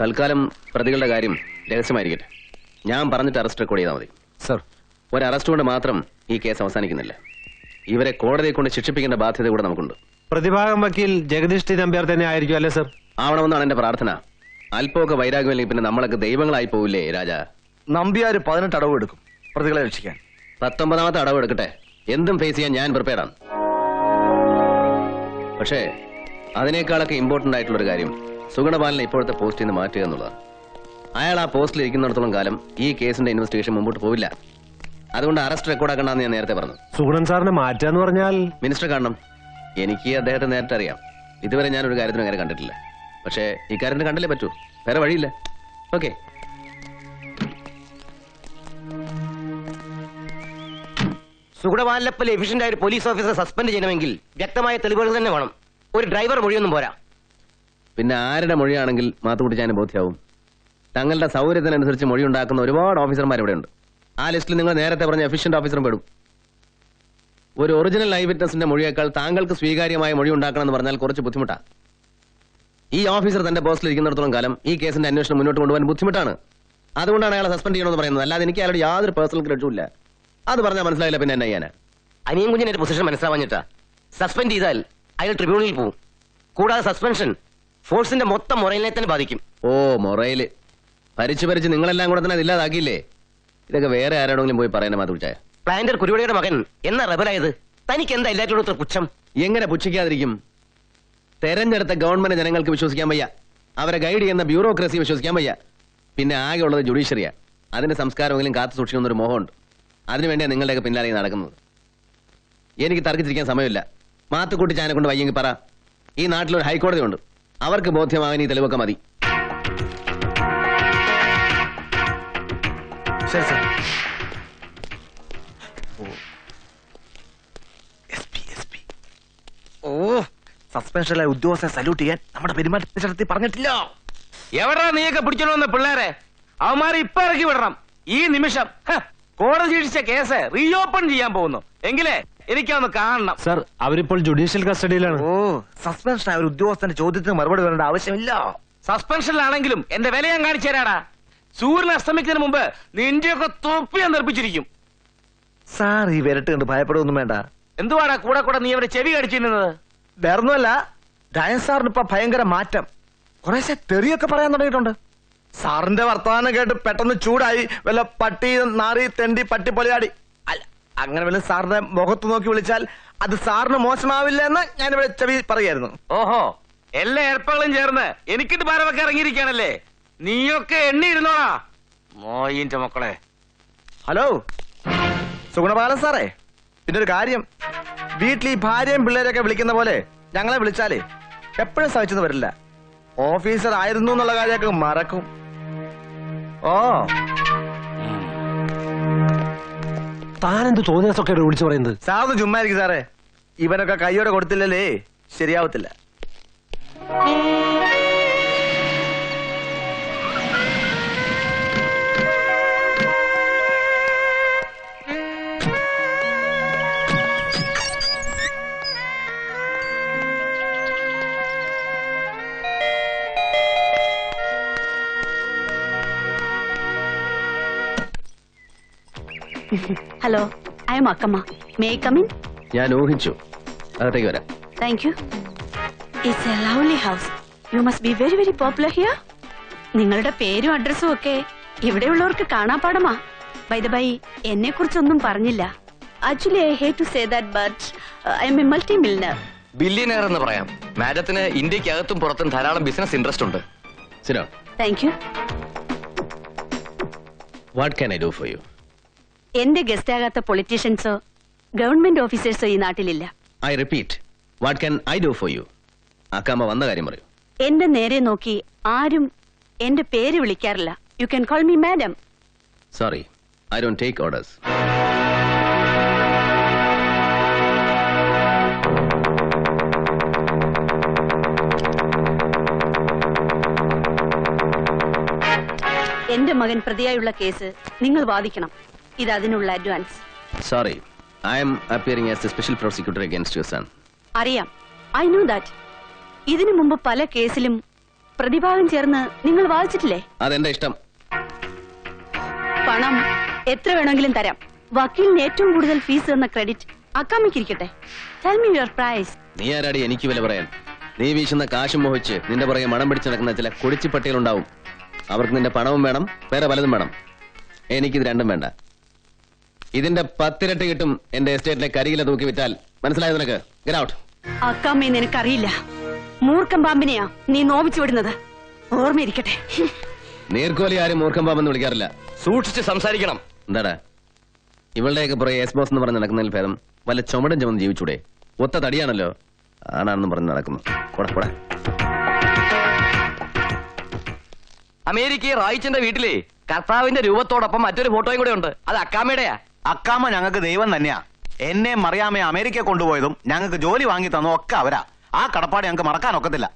തൽക്കാലം പ്രതികളുടെ കാര്യം രഹസ്യമായിരിക്കട്ടെ. ഞാൻ പറഞ്ഞിട്ട് അറസ്റ്റ് റെക്കോർഡ് ചെയ്താൽ മതി. സർ, ഒരു അറസ്റ്റ് കൊണ്ട് മാത്രം ഈ കേസ് അവസാനിക്കുന്നില്ല. ഇവരെ കോടതിയെ കൊണ്ട് ശിക്ഷിപ്പിക്കേണ്ട ബാധ്യത കൂടെ നമുക്കുണ്ട്. പ്രതിഭാഗം വക്കീൽ ജഗദീഷ് ടി നമ്പ്യാർ തന്നെ ആയിരിക്കും അല്ലേ സർ? ആവണമെന്നാണ് എന്റെ പ്രാർത്ഥന. അല്പമൊക്കെ വൈരാഗ്യമില്ലെങ്കിൽ പിന്നെ നമ്മളൊക്കെ ദൈവങ്ങളായി പോവില്ലേ രാജാ? നമ്പ്യാർ 18 അടവ് എടുക്കും പ്രതികളെ രക്ഷിക്കാൻ. 19ാമത്തെ അടവ് എടുക്കട്ടെ. എന്തും ഫേസ് ചെയ്യാൻ ഞാൻ പ്രിപ്പയർഡാണ്. പക്ഷേ അതിനേക്കാളൊക്കെ ഇമ്പോർട്ടന്റ് ആയിട്ടുള്ളൊരു കാര്യം സുഗുണപാലനെ ഇപ്പോഴത്തെ പോസ്റ്റിൽ നിന്ന് മാറ്റുക എന്നുള്ളതാണ്. അയാൾ ആ പോസ്റ്റിൽ ഇരിക്കുന്നിടത്തോളം കാലം ഈ കേസിന്റെ ഇൻവെസ്റ്റിഗേഷൻ മുമ്പോട്ട് പോവില്ല. അതുകൊണ്ട് അറസ്റ്റ് റെക്കോർഡാക്കണ്ടെന്ന് ഞാൻ നേരത്തെ പറഞ്ഞു. സുഗുണൻ സാറിനെ മാറ്റാന്ന് പറഞ്ഞാൽ മിനിസ്റ്റർ കാണണം. എനിക്ക് അദ്ദേഹത്തെ നേരത്തെ അറിയാം. ഇതുവരെ ഞാൻ ഒരു കാര്യത്തിനും അങ്ങനെ കണ്ടിട്ടില്ല. പക്ഷേ ഇക്കാര്യത്തിന് കണ്ടല്ലേ പറ്റൂ, വേറെ വഴിയില്ല. ഓക്കെ. സുഗുണപാലനെ പോലെ എഫിഷ്യന്റ് ആയ ഒരു പോലീസ് ഓഫീസറെ സസ്പെൻഡ് ചെയ്യണമെങ്കിൽ വ്യക്തമായ തെളിവുകൾ തന്നെ വേണം. ഒരു ഡ്രൈവർ മൊഴിയൊന്നും പോരാ. പിന്നെ ആരുടെ മൊഴിയാണെങ്കിൽ മാത്തുക്കുട്ടിച്ചാന് ബോധ്യമാവും? തങ്ങളുടെ സൗകര്യത്തിനനുസരിച്ച് മൊഴി ഉണ്ടാക്കുന്ന ഒരുപാട് ഓഫീസർമാർ ഇവിടെയുണ്ട്. ആ ലിസ്റ്റിൽ നിങ്ങൾ നേരത്തെ പറഞ്ഞ എഫിഷ്യന്റ് ഓഫീസറും പെടും. ഒരു ഒറിജിനൽ ഐ വിറ്റ്നസിന്റെ മൊഴിയേക്കാൾ താങ്കൾക്ക് സ്വീകാര്യമായ മൊഴി ഉണ്ടാക്കണമെന്ന് പറഞ്ഞാൽ കുറച്ച് ബുദ്ധിമുട്ടാണ്. ഈ ഓഫീസർ തന്റെ പോസ്റ്റിൽ ഇരിക്കുന്നിടത്തോളം കാലം ഈ കേസിന്റെ അന്വേഷണം മുന്നോട്ട് കൊണ്ടുപോകാൻ ബുദ്ധിമുട്ടാണ്. അതുകൊണ്ടാണ് അയാളെ സസ്പെൻഡ് ചെയ്യണമെന്ന് പറയുന്നത്. അല്ലാതെ എനിക്ക് അയാളുടെ യാതൊരു പേഴ്സണൽ ഗ്രഡ്ജുമില്ല. അത് പറഞ്ഞാൽ മനസ്സിലായില്ല പിന്നെ എന്നെ ചെയ്യാനാ? അനിയൻ കുഞ്ഞിന്റെ പൊസിഷൻ മനസ്സിലാവാഞ്ഞിട്ടാ. സസ്പെൻഡ് ചെയ്താൽ അയാൾ ട്രിബ്യൂണലിൽ പോകും. കൂടാതെ സസ്പെൻഷൻ ഫോഴ്സിന്റെ മൊത്തം മൊറയിലിനെ തന്നെ ബാധിക്കും. ഓ, മൊറയില് ഭരിച്ച് നിങ്ങളെല്ലാം കൂടെ തന്നെ ഇല്ലാതാക്കിയില്ലേ? ഇതൊക്കെ വേറെ ആരോടെങ്കിലും പോയി പറയാൻ മാത്തുച്ചായ. പ്ലാന്റർ കുരുവടിയുടെ മകൻ എന്നാ റബലായത്? തനിക്ക് എന്താ എല്ലാറ്റിനോട് പുച്ഛം? എങ്ങനെ പുച്ഛിക്കാതിരിക്കും? തെരഞ്ഞെടുത്ത ഗവൺമെന്റ് ജനങ്ങൾക്ക് വിശ്വസിക്കാൻ വയ്യ. അവരെ ഗൈഡ് ചെയ്യുന്ന ബ്യൂറോക്രസി വിശ്വസിക്കാൻ വയ്യ. പിന്നെ ആകെ ഉള്ളത് ജുഡീഷ്യറിയാ. അതിന്റെ സംസ്കാരമെങ്കിലും കാത്തു സൂക്ഷിക്കുന്നൊരു മോഹമുണ്ട്. അതിനുവേണ്ടിയാണ് നിങ്ങളുടെയൊക്കെ പിന്നാലെ നടക്കുന്നത്. എനിക്ക് തർക്കിച്ചിരിക്കാൻ സമയമില്ല. മാത്തുക്കുട്ടിച്ചാനെ കൊണ്ട് വയ്യെങ്കിൽ പറ. ഈ നാട്ടിലൊരു ഹൈക്കോടതി ഉണ്ട്. അവർക്ക് ബോധ്യമാകാൻ ഈ തെളിവൊക്കെ മതി. ശരി സർ. ഓ, സസ്പെൻഷനിലെ ഉദ്യോഗസ്ഥരെ സല്യൂട്ട് ചെയ്യാൻ നമ്മുടെ പെരുമാറ്റത്തിൽ പറഞ്ഞിട്ടില്ല. എവിടാ നീയൊക്കെ പിടിച്ചോണ്ട് വന്ന പിള്ളേരെ? അവന്മാരെ ഇപ്പൊ ഇറക്കി വിടണം ഈ നിമിഷം. കോടതി ശിക്ഷിച്ച കേസ് റീഓപ്പൺ ചെയ്യാൻ പോകുന്നു. എങ്കിലേ എനിക്കൊന്ന് കാണണം. സർ, അവരിപ്പോൾ ജുഡീഷ്യൽ കസ്റ്റഡിയിലാണ്. ഓ, സസ്പെൻഷൻ ഒരു ഉദ്യോഗസ്ഥന്റെ ചോദ്യത്തിന് മറുപടി വരേണ്ട ആവശ്യമില്ല. സസ്പെൻഷനിലാണെങ്കിലും എന്റെ വില ഞാൻ കാണിച്ചു തരാടാ. സൂര്യൻ അസ്തമിക്കുന്നതിന് മുമ്പ് നിന്റെയൊക്കെ തൊപ്പി ഞാൻ നിർപ്പിച്ചിരിക്കും. സാർ ഈ വിരട്ട് കണ്ട് ഭയപ്പെടുകയൊന്നും വേണ്ട. എന്തുവാടാ കൂടെ കൂടെ നീ അവരെ ചെവി കടിച്ചിരുന്നത്? വേറൊന്നുമല്ല, ഡയൻ സാറിന് ഇപ്പൊ ഭയങ്കര മാറ്റം. കുറേശ്ശെ തെറിയൊക്കെ പറയാൻ തുടങ്ങിയിട്ടുണ്ട്. സാറിന്റെ വർത്തമാനം കേട്ട് പെട്ടെന്ന് ചൂടായി വല്ല പട്ടി നാറി തെണ്ടി പട്ടി പൊലയാടി. അല്ല, അങ്ങനെ വല്ല സാറിന്റെ മുഖത്ത് നോക്കി വിളിച്ചാൽ അത് സാറിന് മോശമാവില്ല എന്ന് ഞാനിവിടെ ചെവി പറയായിരുന്നു. ഓഹോ, എല്ലാ ഏർപ്പാടുകളും ചേർന്ന് എനിക്കിട്ട് ഭാരമൊക്കെ ഇറങ്ങിയിരിക്കാണല്ലേ? നീയൊക്കെ എണ്ണിയിരുന്നോടാ മോയിന്റെ മക്കളെ. ഹലോ സുഗുണപാലൻ സാറേ, പിന്നെ ഒരു കാര്യം, വീട്ടിൽ ഈ ഭാര്യയും പിള്ളേരൊക്കെ വിളിക്കുന്ന പോലെ ഞങ്ങളെ വിളിച്ചാലേ എപ്പോഴും സഹിച്ചെന്ന് വരില്ല. ഓഫീസർ ആയിരുന്നു എന്നുള്ള കാര്യമൊക്കെ മറക്കും. ഓ, താനെന്ത് തോന്നിയ ദിവസമൊക്കെ വിളിച്ചു പറയുന്നത്? സാറിന് ചുമ്മായിരിക്കും സാറേ. ഇവനൊക്കെ കൈയോടെ കൊടുത്തില്ലല്ലേ ശരിയാവത്തില്ല. Hello, I am Akkamma. May I come in? ഞാൻ ഊഹിച്ചു. അകത്തേക്ക് വരാം. Thank you. It's a lovely house. You must be very very popular here. നിങ്ങളുടെ പേരും അഡ്രസ്സും ഒക്കെ ഇവിടെയുള്ളവർക്ക് കാണാപ്പാടമാ. ബൈ ദ ബൈ, എന്നെ കുറിച്ചൊന്നും പറഞ്ഞില്ല. Actually I hate to say that, but I am a multi millionaire. Billionaire എന്ന് പറയാം. മാഡത്തിന് ഇന്ത്യക്കകത്തും പുറത്തും ധാരാളം ബിസിനസ് ഇൻട്രസ്റ്റ് ഉണ്ട്. Sit down. Thank you. What can I do for you? എന്റെ ഗസ്റ്റ് ആകാത്ത പൊളിറ്റീഷ്യൻസോ ഗവൺമെന്റ് ഓഫീസേഴ്സോ ഈ നാട്ടിലില്ല. I repeat, what can I do for you? Akkamma വന്ന കാര്യം പറയൂ. എന്റെ നേരെ നോക്കി ആരും എന്റെ പേര് വിളിക്കാറില്ല. You can call me madam. Sorry, I don't take orders. എന്റെ മകൻ പ്രതിയായുള്ള കേസ് നിങ്ങൾ വാദിക്കണം. ഇത് അതിനുള്ള advance. Sorry, I am appearing as the special prosecutor against your son. അറിയാം, ഐ നോ ദാറ്റ്. ഇതിനു മുമ്പ് പല കേസിലും പ്രതിഭാഗം ചേർന്ന് നിങ്ങൾ വാദിച്ചിട്ടില്ലേ? അതെന്റെ ഇഷ്ടം. പണം എത്ര വേണമെങ്കിലും തരാം. വക്കീലിന് ഏറ്റവും കൂടുതൽ ഫീസ് എന്ന ക്രെഡിറ്റ് അക്കാമിക്കിരിക്കട്ടെ. Tell me your price. നീ ആരാടി എനിക്ക് വില പറയാൻ? നീ വീശുന്ന കാശും മോഹിച്ച് നിന്റെ പുറകെ മണം പിടിച്ച് നടക്കുന്ന ചില കുടിച്ചിപ്പട്ടികളുണ്ടാവും. അവർക്ക് നിന്റെ പണവും വേണം, വേറെ പലതും വേണം. എനിക്കിത് രണ്ടും വേണ്ട. ഇതിന്റെ 10 ഇരട്ടി കിട്ടും എന്റെ എസ്റ്റേറ്റിലെ കരികില തൂക്കി വിറ്റാൽ. മനസ്സിലായോ നിനക്ക്? Get out. അക്കാമ്മയെ നിനക്കറിയില്ല. മൂർഖം പാമ്പിനെയാ നീ നോവിച്ചു വിടുന്നത്. ഓർമ്മയിരിക്കട്ടെ. നീർക്കോലി ആരും മൂർഖം പാമ്പെന്ന് വിളിക്കാറില്ല. സൂക്ഷിച്ച് സംസാരിക്കണം. എന്താടാ ഇവളുടെയൊക്കെ പുറകെ എസ് ബോസ് എന്ന് പറഞ്ഞ് നടക്കുന്നതിൽ ഭേദം വല്ല ചുമടും ചുമന്ന് ജീവിച്ചൂടെ? ഒത്ത തടിയാണല്ലോ, ആണാണെന്ന് പറഞ്ഞ് നടക്കുന്നു. അമേരിക്കയിൽ റായിച്ചന്റെ വീട്ടിലെ കർത്താവിന്റെ രൂപത്തോടൊപ്പം മറ്റൊരു ഫോട്ടോയും കൂടെ ഉണ്ട്. അത് അക്കാമയുടെയാ. അക്കാമ്മ ഞങ്ങൾക്ക് ദൈവം തന്നെയാ. എന്നെ മറിയാമ്മയെ അമേരിക്ക കൊണ്ടുപോയതും ഞങ്ങൾക്ക് ജോലി വാങ്ങി തന്നതും ഒക്കെ അവരാ. ആ കടപ്പാട് ഞങ്ങൾക്ക് മറക്കാൻ ഒക്കത്തില്ല.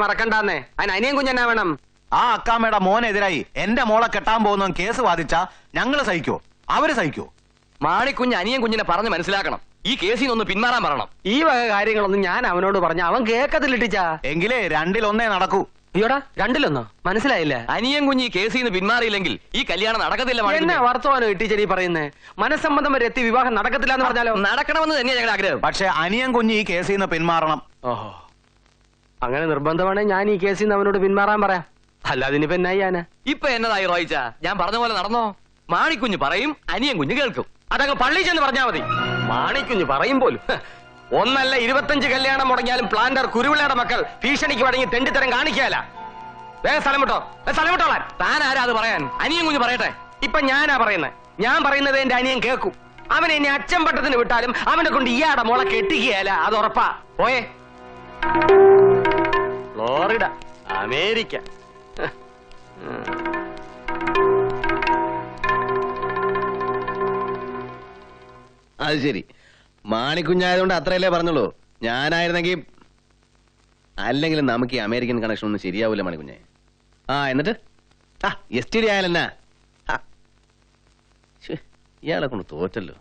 മറക്കണ്ടാന്നേ. അതിന് അനിയൻ കുഞ്ഞെന്നാ വേണം. ആ അക്കാമ്മയുടെ മോനെതിരായി എന്റെ മോളെ കെട്ടാൻ പോകുന്ന കേസ് വാദിച്ചാ ഞങ്ങള് സഹിക്കോ? അവര് സഹിക്കോ? മാണിക്കുഞ്ഞ് അനിയൻ കുഞ്ഞിനെ പറഞ്ഞ് മനസ്സിലാക്കണം. ഈ കേസിൽ നിന്ന് പിന്മാറാൻ പറയണം. ഈ വക കാര്യങ്ങളൊന്നും ഞാൻ അവനോട് പറഞ്ഞ അവൻ കേക്കത്തില്ലിട്ടിച്ചാ. എങ്കിലേ 2-1 നടക്കൂ. അയ്യോടാ 2-1 മനസ്സിലായില്ല. അനിയൻ കുഞ്ഞ് ഈ കേസിൽ നിന്ന് പിന്മാറിയില്ലെങ്കിൽ ഈ കല്യാണം നടക്കത്തില്ല. എന്നാ വർത്തമാനം ടീച്ചർ ഈ പറയുന്നേ? മനസ്സമ്മതം വരെ എത്തി വിവാഹം നടക്കത്തില്ല എന്ന് പറഞ്ഞാലോ? നടക്കണമെന്ന് തന്നെയാ ഞങ്ങളുടെ ആഗ്രഹം. പക്ഷെ അനിയൻ കുഞ്ഞ് ഈ കേസിൽ നിന്ന് പിന്മാറണം. ഓഹോ, അങ്ങനെ നിർബന്ധമാണെങ്കിൽ ഞാൻ ഈ കേസിൽ നിന്ന് അവനോട് പിന്മാറാൻ പറയാം. അല്ലാതെ ഇനിയിപ്പോ എന്നാ ചെയ്യാനാ? ഇപ്പൊ എന്നതായി റോയിച്ച? ഞാൻ പറഞ്ഞ പോലെ നടന്നോ? മാണിക്കുഞ്ഞ് പറയും, അനിയൻ കുഞ്ഞ് കേൾക്കും. അതങ്ങ് പള്ളി ചെന്ന് പറഞ്ഞാ മതി. മാണിക്കുഞ്ഞ് പറയും പോലും. ഒന്നല്ല 25 കല്യാണം മുടങ്ങിയാലും പ്ലാന്റർ കുരുവിളയുടെ മക്കൾ ഭീഷണിക്ക് വഴങ്ങി തെണ്ടിത്തരം കാണിക്കാല. വേഗം സ്ഥലം വിട്ടോ, സ്ഥലം വിട്ടോളാൻ. താൻ ആരാ അത് പറയാൻ? അനിയൻ കുഞ്ഞ് പറയട്ടെ. ഇപ്പൊ ഞാനാ പറയുന്നത്. ഞാൻ പറയുന്നത് എന്റെ അനിയൻ കേൾക്കും. അവൻ എന്നെ അച്ഛൻ പട്ടത്തിന് വിട്ടാലും അവനെ കൊണ്ട് ഇയാടെ മോളെ കെട്ടിക്കുകയല്ല, അത് ഉറപ്പാ. പോയേ. Florida, America. അത് ശരി, മാണിക്കുഞ്ഞായതുകൊണ്ട് അത്രയല്ലേ പറഞ്ഞുള്ളൂ. ഞാനായിരുന്നെങ്കിൽ അല്ലെങ്കിലും നമുക്ക് ഈ അമേരിക്കൻ കണക്ഷൻ ഒന്നും ശരിയാവൂല മാണിക്കുഞ്ഞെ. എന്നിട്ട് STD ആയാലെന്നാ? ഇയാളെ കൊണ്ട് തോറ്റല്ലോ.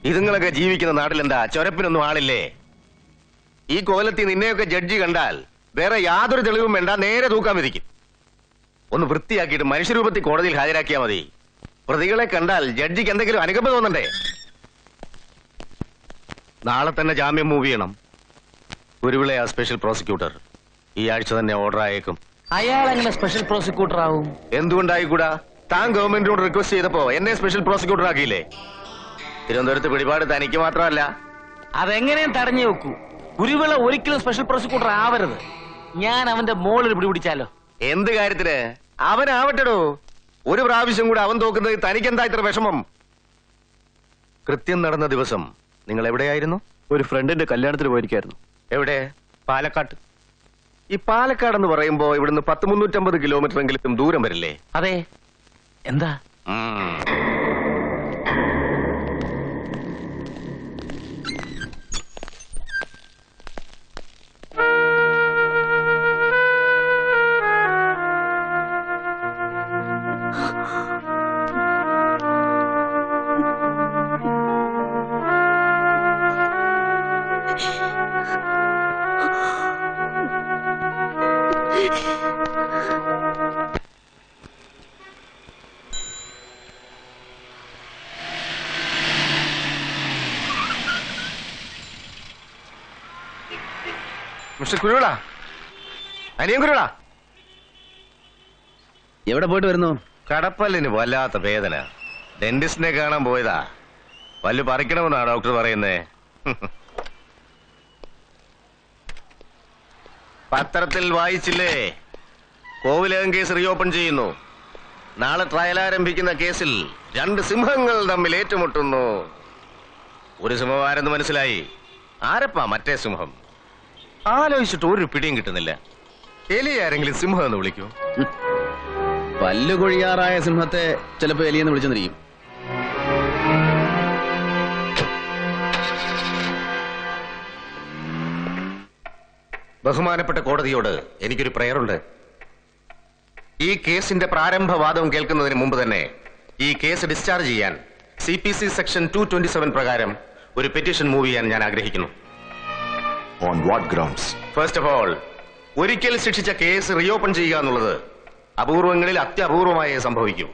ഇതുങ്ങളൊക്കെ ജീവിക്കുന്ന നാട്ടിലെന്താ ചൊരപ്പിനൊന്നും ആളില്ലേ? ഈ കോലത്തിൽ നിന്നെയൊക്കെ ജഡ്ജി കണ്ടാൽ വേറെ യാതൊരു തെളിവും വേണ്ട, നേരെ തൂക്കാൻ വിധിക്കും. ഒന്ന് വൃത്തിയാക്കിയിട്ട് മനുഷ്യരൂപത്തിൽ കോടതിയിൽ ഹാജരാക്കിയാൽ മതി. പ്രതികളെ കണ്ടാൽ ജഡ്ജിക്ക് എന്തെങ്കിലും അനുകമ്പ തോന്നണ്ടേ? നാളെ തന്നെ ജാമ്യം മൂവ് ചെയ്യണം. കുരുവിള സ്പെഷ്യൽ പ്രോസിക്യൂട്ടർ ഈ ആഴ്ച തന്നെ ഓർഡർ ആയേക്കും. അയാൾ എങ്ങനെ സ്പെഷ്യൽ പ്രോസിക്യൂട്ടർ ആവും? എന്തുകൊണ്ടായിക്കൂടാ? താൻ ഗവൺമെന്റിനോട് റിക്വസ്റ്റ് ചെയ്തപ്പോ എന്നെ സ്പെഷ്യൽ പ്രോസിക്യൂട്ടർ ആക്കിയില്ലേ? തിരുവനന്തപുരത്ത് പിടിപാട് തനിക്ക് മാത്രമല്ല. അതെങ്ങനെയും തടഞ്ഞു വെക്കൂ. കുരുവിള ഒരിക്കലും സ്പെഷ്യൽ പ്രോസിക്യൂട്ടർ ആവരുത്. ഞാൻ അവന്റെ മോളിൽ പിടിപിടിച്ചാലോ? എന്ത് കാര്യത്തിന്? അവനാവട്ടെടോ. ഒരു പ്രാവശ്യം കൂടെ അവൻ തോക്കുന്നത് തനിക്കെന്താ ഇത്ര വിഷമം? കൃത്യം നടന്ന ദിവസം നിങ്ങൾ എവിടെയായിരുന്നു? ഒരു ഫ്രണ്ടിന്റെ കല്യാണത്തിന് പോയിരിക്കായിരുന്നു. എവിടെ? പാലക്കാട്ട്. ഈ പാലക്കാട് എന്ന് പറയുമ്പോ ഇവിടുന്ന് 350 കിലോമീറ്റർ എങ്കിലും ദൂരം വരില്ലേ? അതെ. എന്താ? മിസ്റ്റർ കുരുവിള, അനിയൻ കുരുവിള, എവിടെ പോയിട്ട് വരുന്നു? കടപ്പല്ലിന് വല്ലാത്ത വേദന. ഡെന്റിസ്റ്റിനെ കാണാൻ പോയതാ. പല്ല് പറിക്കണമെന്നാ ഡോക്ടർ പറയുന്നേ. പത്രത്തിൽ വായിച്ചില്ലേ? കോവിലകം കേസ് റീഓപ്പൺ ചെയ്യുന്നു. നാളെ ട്രയൽ ആരംഭിക്കുന്ന കേസിൽ 2 സിംഹങ്ങൾ തമ്മിൽ ഏറ്റുമുട്ടുന്നു. ഒരു സിംഹം ആരെന്ന് മനസ്സിലായി. ആരപ്പാ മറ്റേ സിംഹം? ആലോചിച്ചിട്ട് ഒരു പിടിയും കിട്ടുന്നില്ല. എലി ആരെങ്കിലും സിംഹം എന്ന് വിളിക്കൂ? പല്ലുകൊഴിയാറായ സിംഹത്തെ ചിലപ്പോ എലിയെന്ന് വിളിച്ചെന്നിരിക്കും. ബഹുമാനപ്പെട്ട കോടതിയോട് എനിക്കൊരു പ്രയറുണ്ട്. ഈ കേസിന്റെ പ്രാരംഭവാദം കേൾക്കുന്നതിന് മുമ്പ് തന്നെ ഈ കേസ് ഡിസ്ചാർജ് ചെയ്യാൻ CPC സെക്ഷൻ 227 പ്രകാരം ഒരു പെറ്റീഷൻ മൂവ് ചെയ്യാൻ ഞാൻ ആഗ്രഹിക്കുന്നു. On what grounds? First of all, ഒരിക്കൽ ശിക്ഷിച്ച കേസ് റീഓപ്പൺ ചെയ്യുക എന്നുള്ളത് അപൂർവങ്ങളിൽ അത്യപൂർവമായേ സംഭവിക്കൂ.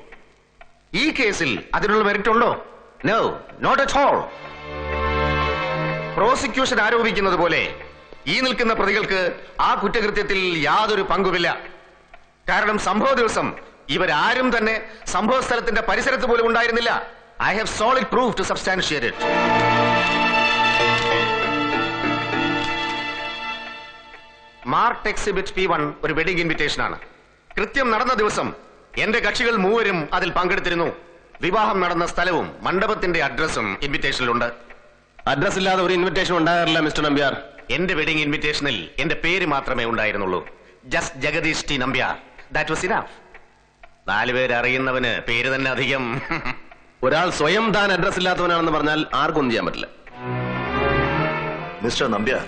ഈ കേസിൽ അതിനുള്ള മെറിറ്റ് ഉണ്ടോ? No, not at all. Prosecution ആരോപിക്കുന്നത് പോലെ ഈ നിൽക്കുന്ന പ്രതികൾക്ക് ആ കുറ്റകൃത്യത്തിൽ യാതൊരു പങ്കുമില്ല. കാരണം സംഭവ ദിവസം ഇവരാരും തന്നെ സംഭവ സ്ഥലത്തിന്റെ പരിസരത്ത് പോലും ഉണ്ടായിരുന്നില്ല. I have solid proof to substantiate it. Marked exhibit P1 ഒരു വെഡിംഗ് ഇൻവിറ്റേഷൻ ആണ്. കൃത്യം നടന്ന ദിവസം എന്റെ കക്ഷികൾ മൂവരും അതിൽ പങ്കെടുത്തിരുന്നു. വിവാഹം നടന്ന സ്ഥലവും മണ്ഡപത്തിന്റെ അഡ്രസ്സും ഇൻവിറ്റേഷനിലുണ്ട്. അഡ്രസ് ഇല്ലാതെ ഒരു ഇൻവിറ്റേഷൻ ഉണ്ടാകാറില്ല മിസ്റ്റർ നമ്പ്യാർ. എന്റെ വെഡിംഗ് ഇൻവിറ്റേഷനിൽ എന്റെ പേര് മാത്രമേ ഉണ്ടായിരുന്നുള്ളൂ. Just Jagadish T Nambiar. That was enough. 4 പേര് അറിയുന്നവന് പേര് തന്നെ അധികം. ഒരാൾ സ്വയം താൻ അഡ്രസ് ഇല്ലാത്തവനാണെന്ന് പറഞ്ഞാൽ ആർക്കൊന്നും ചെയ്യാൻ പറ്റില്ല. Mr. Nambiar,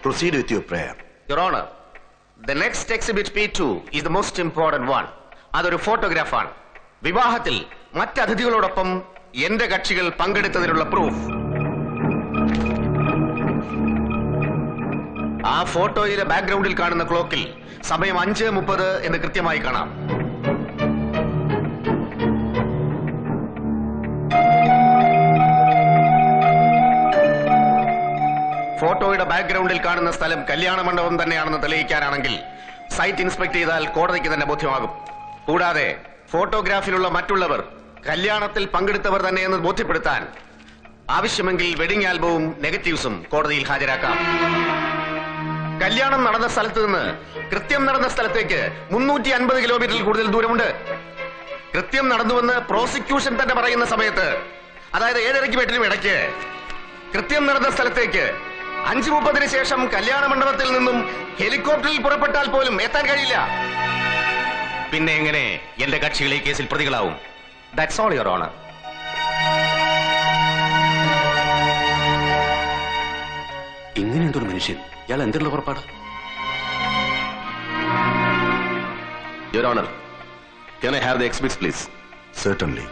proceed with your prayer. Your honour, the next exhibit P2 is the most important one. അതൊരു ഫോട്ടോഗ്രാഫാണ്. വിവാഹത്തിൽ മറ്റതിഥികളോടൊപ്പം എന്റെ കക്ഷികൾ പങ്കെടുത്തതിനുള്ള പ്രൂഫ്. ആ ഫോട്ടോയിലെ ബാക്ക്ഗ്രൗണ്ടിൽ കാണുന്ന ക്ലോക്കിൽ സമയം 5:30 എന്ന് കൃത്യമായി കാണാം. ഫോട്ടോയുടെ ബാക്ക്ഗ്രൗണ്ടിൽ കാണുന്ന സ്ഥലം കല്യാണ മണ്ഡപം തന്നെയാണെന്ന് തെളിയിക്കാനാണെങ്കിൽ സൈറ്റ് ഇൻസ്പെക്ട് ചെയ്താൽ കോടതിക്ക് തന്നെ ബോധ്യമാകും. കൂടാതെ ഫോട്ടോഗ്രാഫിലുള്ള മറ്റുള്ളവർ കല്യാണത്തിൽ പങ്കെടുത്തവർ തന്നെയെന്ന് ബോധ്യപ്പെടുത്താൻ ആവശ്യമെങ്കിൽ വെഡിംഗ് ആൽബവും നെഗറ്റീവ്സും കോടതിയിൽ ഹാജരാക്കാം. കല്യാണം നടന്ന സ്ഥലത്ത് നിന്ന് കൃത്യം നടന്ന സ്ഥലത്തേക്ക് 350 കിലോമീറ്ററിൽ കൂടുതൽ ദൂരമുണ്ട്. കൃത്യം നടന്നുവെന്ന് പ്രോസിക്യൂഷൻ തന്നെ പറയുന്ന സമയത്ത്, അതായത് 7:30 8 ഇടയ്ക്ക് കൃത്യം നടന്ന സ്ഥലത്തേക്ക് 5:30 ശേഷം കല്യാണ മണ്ഡപത്തിൽ നിന്നും ഹെലികോപ്റ്ററിൽ പുറപ്പെട്ടാൽ പോലും എത്താൻ കഴിയില്ല. പിന്നെ എങ്ങനെ എന്റെ കക്ഷികൾ ഈ കേസിൽ പ്രതികളാവും? That's all your honour. ഇങ്ങനെ എന്തൊരു മനുഷ്യൻ, ഇയാൾ എന്തുള്ള പുറപ്പാട്? Your honour, can I have the exhibits please? Certainly.